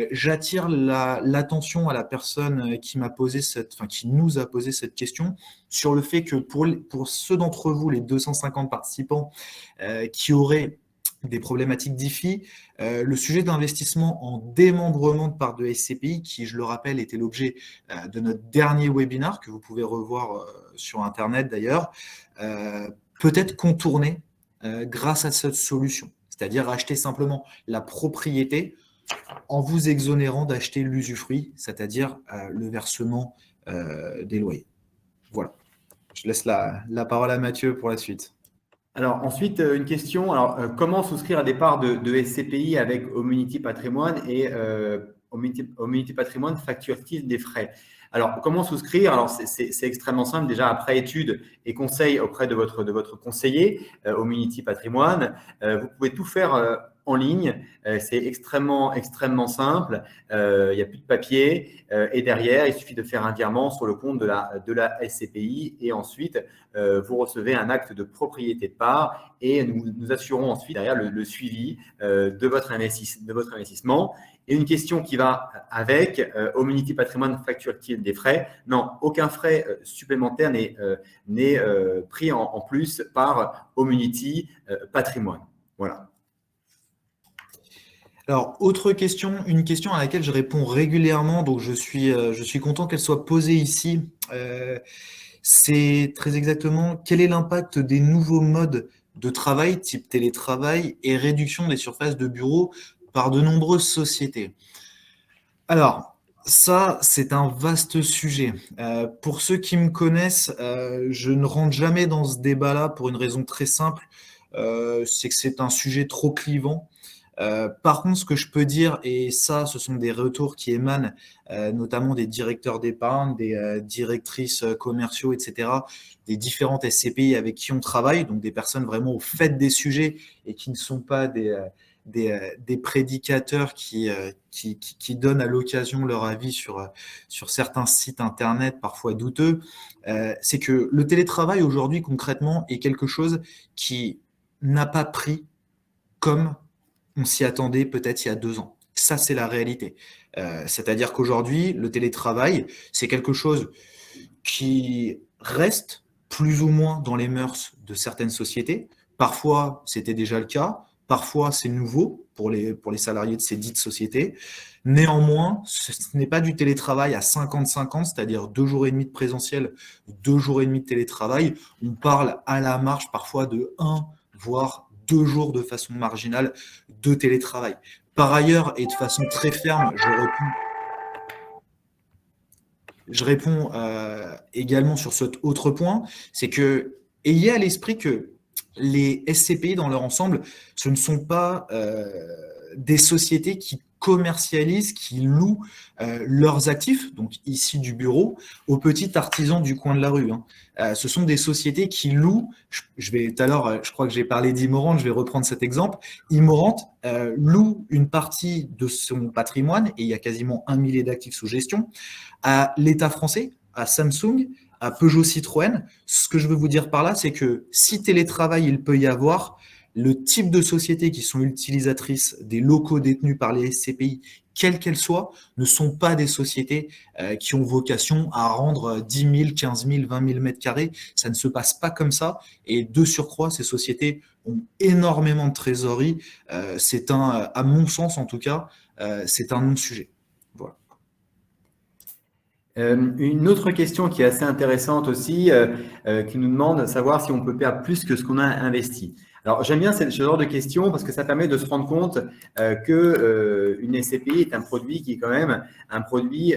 J'attire l'attention à la personne qui m'a posé qui nous a posé cette question sur le fait que pour ceux d'entre vous, les 250 participants qui auraient des problématiques d'IFI, le sujet d'investissement en démembrement de parts de SCPI, qui, je le rappelle, était l'objet de notre dernier webinaire, que vous pouvez revoir sur Internet d'ailleurs, peut être contourné grâce à cette solution. C'est-à-dire acheter simplement la propriété en vous exonérant d'acheter l'usufruit, c'est-à-dire le versement des loyers. Voilà. Je laisse la parole à Mathieu pour la suite. Alors ensuite, une question. Alors, comment souscrire à des parts de SCPI avec Homunity Patrimoine et Homunity Patrimoine facture-t-il des frais? Alors, comment souscrire? Alors, c'est extrêmement simple. Déjà, après étude et conseil auprès de votre conseiller, Homunity Patrimoine, vous pouvez tout faire en ligne. C'est extrêmement simple. Il n'y a plus de papier. Et derrière, il suffit de faire un virement sur le compte de la SCPI. Et ensuite, vous recevez un acte de propriété de part. Et nous assurons ensuite derrière le suivi de votre investissement. Et une question qui va avec, Homunity Patrimoine facture-t-il des frais? Non, aucun frais supplémentaire n'est pris en plus par Homunity Patrimoine. Voilà. Alors, autre question, une question à laquelle je réponds régulièrement, donc je suis content qu'elle soit posée ici. C'est très exactement quel est l'impact des nouveaux modes de travail, type télétravail, et réduction des surfaces de bureaux par de nombreuses sociétés. Alors, ça, c'est un vaste sujet. Pour ceux qui me connaissent, je ne rentre jamais dans ce débat-là pour une raison très simple, c'est que c'est un sujet trop clivant. Par contre, ce que je peux dire, et ça, ce sont des retours qui émanent notamment des directeurs d'épargne, des directrices commerciaux, etc., des différentes SCPI avec qui on travaille, donc des personnes vraiment au fait des sujets et qui ne sont pas des prédicateurs qui donnent à l'occasion leur avis sur certains sites internet parfois douteux, c'est que le télétravail aujourd'hui concrètement est quelque chose qui n'a pas pris comme on s'y attendait peut-être il y a 2 ans. Ça, c'est la réalité. C'est-à-dire qu'aujourd'hui, le télétravail, c'est quelque chose qui reste plus ou moins dans les mœurs de certaines sociétés. Parfois, c'était déjà le cas. Parfois, c'est nouveau pour les salariés de ces dites sociétés. Néanmoins, ce n'est pas du télétravail à 50-50, c'est-à-dire 2 jours et demi de présentiel, 2 jours et demi de télétravail. On parle à la marge parfois de 1, voire 2 jours de façon marginale de télétravail. Par ailleurs, et de façon très ferme, je réponds également sur cet autre point, c'est que ayez à l'esprit que les SCPI dans leur ensemble, ce ne sont pas des sociétés qui commercialisent, qui louent leurs actifs, donc ici du bureau, aux petits artisans du coin de la rue. Ce sont des sociétés qui louent, tout à l'heure, je crois que j'ai parlé d'Imorant, je vais reprendre cet exemple. Imorant loue une partie de son patrimoine, et il y a quasiment 1 millier d'actifs sous gestion, à l'État français, à Samsung, à Peugeot Citroën. Ce que je veux vous dire par là, c'est que si télétravail il peut y avoir, le type de sociétés qui sont utilisatrices des locaux détenus par les SCPI, quelles qu'elles soient, ne sont pas des sociétés qui ont vocation à rendre 10 000, 15 000, 20 000 mètres carrés. Ça ne se passe pas comme ça. Et de surcroît, ces sociétés ont énormément de trésorerie. À mon sens en tout cas, c'est un non-sujet. Voilà. Une autre question qui est assez intéressante aussi, qui nous demande de savoir si on peut perdre plus que ce qu'on a investi. Alors, j'aime bien ce genre de questions parce que ça permet de se rendre compte qu'une SCPI est un produit qui est quand même un produit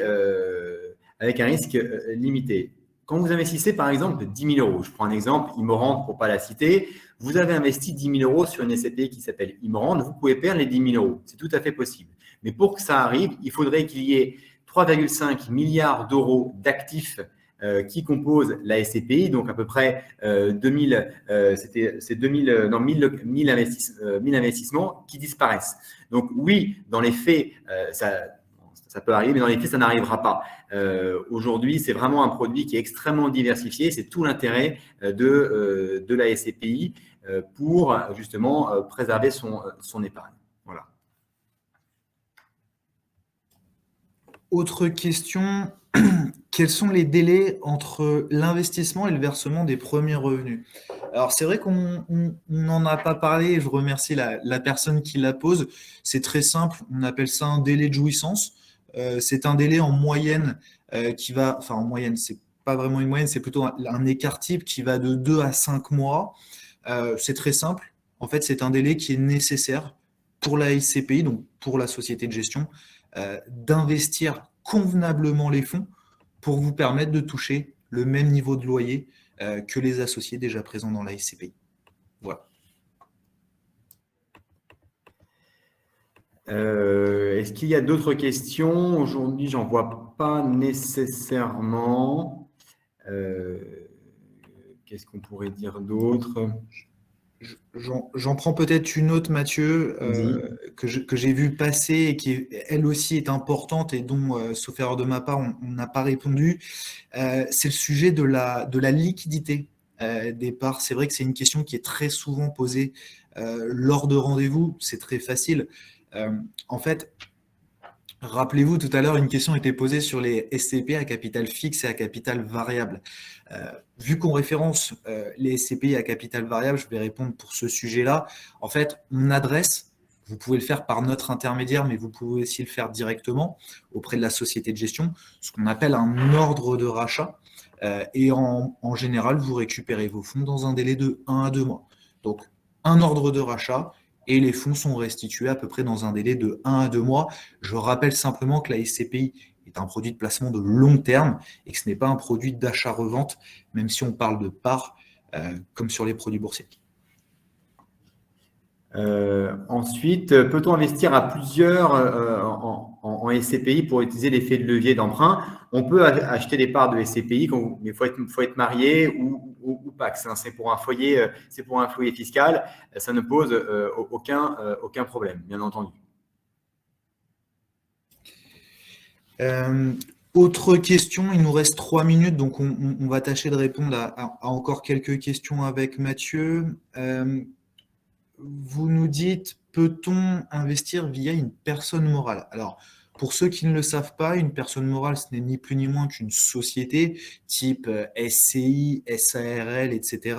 avec un risque limité. Quand vous investissez, par exemple, 10 000 euros, je prends un exemple, Imorant pour ne pas la citer, vous avez investi 10 000 euros sur une SCPI qui s'appelle Imorant, vous pouvez perdre les 10 000 euros. C'est tout à fait possible. Mais pour que ça arrive, il faudrait qu'il y ait 3,5 milliards d'euros d'actifs qui composent la SCPI, donc à peu près 2000, c'est 2000, non, 1000 investissements qui disparaissent. Donc oui, dans les faits, ça peut arriver, mais dans les faits, ça n'arrivera pas. Aujourd'hui, c'est vraiment un produit qui est extrêmement diversifié. C'est tout l'intérêt de la SCPI pour justement préserver son épargne. Voilà. Autre question, quels sont les délais entre l'investissement et le versement des premiers revenus? Alors, c'est vrai qu'on n'en a pas parlé et je remercie la personne qui la pose. C'est très simple, on appelle ça un délai de jouissance. C'est un délai en moyenne qui va, enfin en moyenne, c'est pas vraiment une moyenne, c'est plutôt un écart type qui va de 2 à 5 mois. C'est très simple. En fait, c'est un délai qui est nécessaire pour la SCPI, donc pour la société de gestion, d'investir convenablement les fonds pour vous permettre de toucher le même niveau de loyer que les associés déjà présents dans la SCPI. Voilà. Est-ce qu'il y a d'autres questions? Aujourd'hui, j'en vois pas nécessairement. Qu'est-ce qu'on pourrait dire d'autre? J'en prends peut-être une autre, Mathieu, que j'ai vu passer et qui, elle aussi, est importante et dont, sauf erreur de ma part, on n'a pas répondu. C'est le sujet de la liquidité des parts. C'est vrai que c'est une question qui est très souvent posée lors de rendez-vous. C'est très facile. En fait, rappelez-vous, tout à l'heure, une question était posée sur les SCPI à capital fixe et à capital variable. Vu qu'on référence les SCPI à capital variable, je vais répondre pour ce sujet-là. En fait, on adresse, vous pouvez le faire par notre intermédiaire, mais vous pouvez aussi le faire directement auprès de la société de gestion, ce qu'on appelle un ordre de rachat. Et en général, vous récupérez vos fonds dans un délai de 1 à 2 mois. Donc, un ordre de rachat et les fonds sont restitués à peu près dans un délai de 1 à 2 mois. Je rappelle simplement que la SCPI est un produit de placement de long terme et que ce n'est pas un produit d'achat-revente, même si on parle de parts comme sur les produits boursiers. Ensuite, peut-on investir à plusieurs en SCPI pour utiliser l'effet de levier d'emprunt? On peut acheter des parts de SCPI, mais il faut être marié ou pas. C'est pour un foyer, fiscal. Ça ne pose aucun problème, bien entendu. Autre question, il nous reste 3 minutes, donc on va tâcher de répondre à encore quelques questions avec Mathieu. Vous nous dites, peut-on investir via une personne morale? Alors, pour ceux qui ne le savent pas, une personne morale, ce n'est ni plus ni moins qu'une société type SCI, SARL, etc.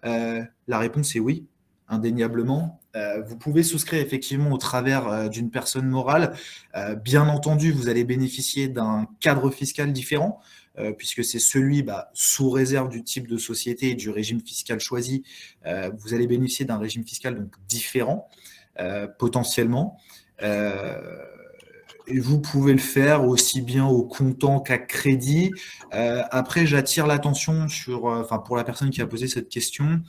La réponse est oui, indéniablement. Vous pouvez souscrire effectivement au travers d'une personne morale. Bien entendu, vous allez bénéficier d'un cadre fiscal différent, puisque c'est celui, sous réserve du type de société et du régime fiscal choisi, vous allez bénéficier d'un régime fiscal donc différent, potentiellement. Et vous pouvez le faire aussi bien au comptant qu'à crédit. Après, j'attire l'attention pour la personne qui a posé cette question,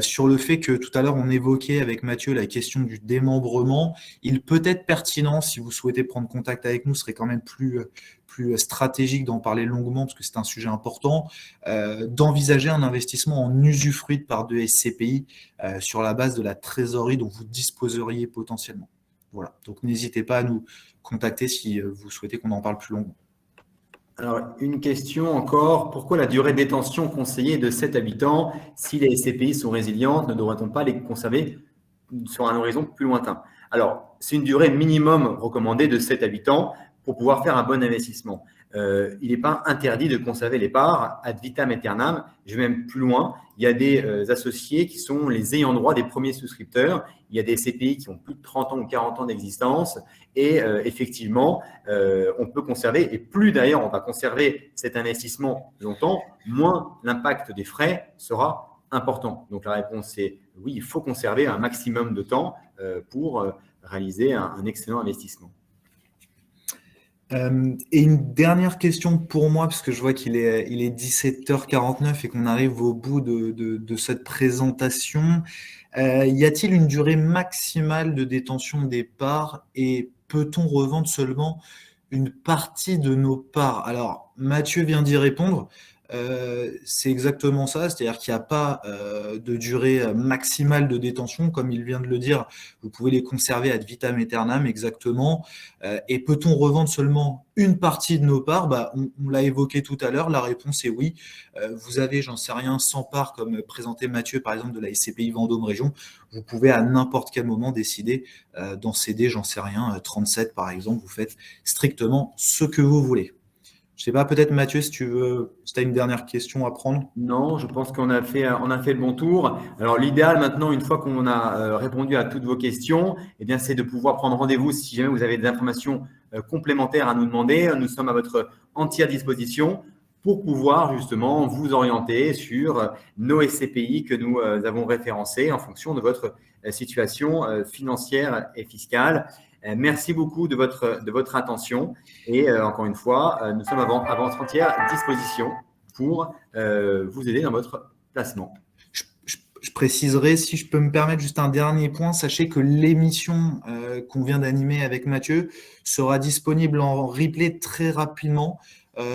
sur le fait que tout à l'heure on évoquait avec Mathieu la question du démembrement. Il peut être pertinent, si vous souhaitez prendre contact avec nous, ce serait quand même plus stratégique d'en parler longuement parce que c'est un sujet important, d'envisager un investissement en usufruit de part de SCPI sur la base de la trésorerie dont vous disposeriez potentiellement. Voilà, donc n'hésitez pas à nous contacter si vous souhaitez qu'on en parle plus longuement. Alors, une question encore. Pourquoi la durée de détention conseillée est de 7 habitants? Si les SCPI sont résilientes, ne devrait-on pas les conserver sur un horizon plus lointain? Alors, c'est une durée minimum recommandée de 7 habitants pour pouvoir faire un bon investissement. Il n'est pas interdit de conserver les parts ad vitam aeternam. Je vais même plus loin. Il y a des associés qui sont les ayants droit des premiers souscripteurs. Il y a des SCPI qui ont plus de 30 ans ou 40 ans d'existence. Et effectivement, on peut conserver, et plus d'ailleurs on va conserver cet investissement longtemps, moins l'impact des frais sera important. Donc la réponse est oui, il faut conserver un maximum de temps pour réaliser un excellent investissement. Et une dernière question pour moi, parce que je vois qu'il est 17h49 et qu'on arrive au bout de cette présentation. Y a-t-il une durée maximale de détention des parts et peut-on revendre seulement une partie de nos parts. Alors, Mathieu vient d'y répondre. C'est exactement ça, c'est-à-dire qu'il n'y a pas de durée maximale de détention, comme il vient de le dire. Vous pouvez les conserver ad vitam aeternam, exactement. Et peut-on revendre seulement une partie de nos parts? On l'a évoqué tout à l'heure, la réponse est oui. Vous avez, j'en sais rien, 100 parts, comme présenté Mathieu, par exemple, de la SCPI Vendôme Région. Vous pouvez à n'importe quel moment décider d'en céder, j'en sais rien, 37 par exemple. Vous faites strictement ce que vous voulez. Je sais pas, peut-être Mathieu, si tu as une dernière question à prendre. Non, je pense on a fait le bon tour. Alors, l'idéal maintenant, une fois qu'on a répondu à toutes vos questions, eh bien, c'est de pouvoir prendre rendez-vous si jamais vous avez des informations complémentaires à nous demander. Nous sommes à votre entière disposition pour pouvoir justement vous orienter sur nos SCPI que nous avons référencés en fonction de votre situation financière et fiscale. Merci beaucoup de votre attention et encore une fois, nous sommes à votre entière disposition pour vous aider dans votre placement. Je préciserai, si je peux me permettre juste un dernier point, sachez que l'émission qu'on vient d'animer avec Mathieu sera disponible en replay très rapidement.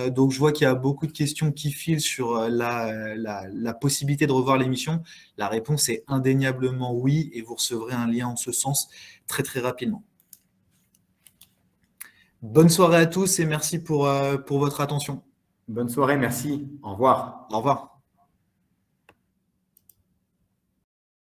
Donc, je vois qu'il y a beaucoup de questions qui filent sur la possibilité de revoir l'émission. La réponse est indéniablement oui, et vous recevrez un lien en ce sens très, très rapidement. Bonne soirée à tous et merci pour votre attention. Bonne soirée, merci. Au revoir. Au revoir.